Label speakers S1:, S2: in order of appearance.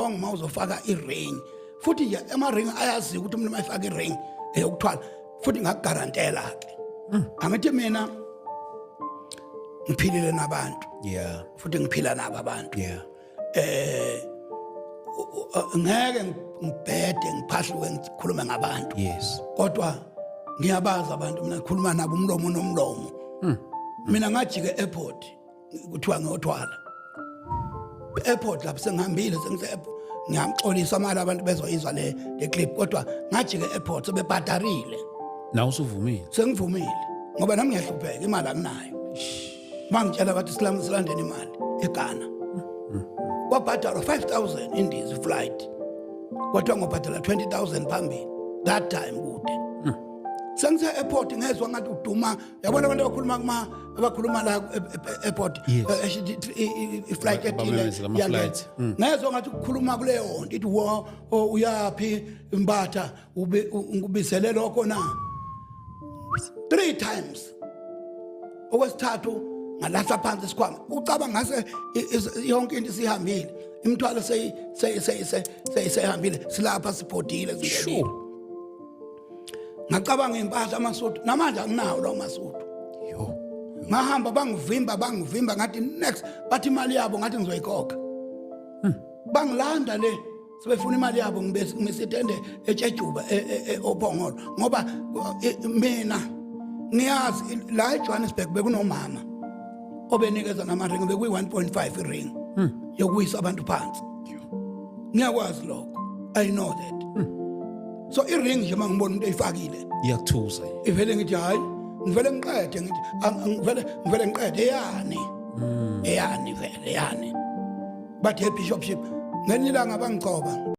S1: wrong mawuzofaka i-ring futhi nje ama-ring ayazi ukuthi umuntu mayifaka i-ring eyokuthwala futhi ngakugarantela ke angithi mina ngiphilile nabantu
S2: Yeah.
S1: futhi ngiphila nabo abantu
S2: Yeah.
S1: ngeke ngibhede ngiphahluke ngikhulume ngabantu
S2: Yes.
S1: kodwa ngiyabaza abantu mina ngikhuluma nabo umlomo nomlomo mina ngajike e-airport kuthiwa ngiyothwala e-airport lapho sengihambile sengise-airport ngiyamxolisa amali abantu bezoyizwa le clip kodwa ngajike e-airport sebebhadarile
S2: Nawu usuvumile.
S1: sengivumile ngoba nami ngiyahlupheka imali anginayo mangitshela bathi silandeni imali eGhana kwabhadalwa 5,000 indies flight kodwa ngobhadala 20,000 phambili that time kude sengise airport ngezwe ngathi uduma yabona abantu abakhuluma la airport flight
S2: Bamemezela ama-flights.
S1: ngezwe ngathi ukukhuluma kuleyo nto ithi uyapi imbatha ubisele lokho na 3 times okwesithathu ngalahla phansi isikhwama ucabanga ngase yonke into isihambile imithwalo seyihambile silapha sibhodile
S2: Sure.
S1: ngacabanga impahla amasuthu namanje anginawo lawo masuthu
S2: Yo.
S1: ngahamba bangivimba ngathi next bathi imali yabo ngathi ngizoyikhokha bangilanda le sebefuna imali yabo ngimisitende eTshejuba eOphongolo ngoba mina ngiyazi la eJohannesburg bekunomama obenikeza namaring bekuyi 1.5 iring yokuyisa abantu phansi ngiyakwazi lokho I know that so iring nje mangibona umuntu eyifakile
S2: Iyakuthusa.
S1: ivele ngithi hayi ngivele ngiqede ngithi ngivele ngiqede eyani vele yani bathe bishopship ngelilanga bangicoba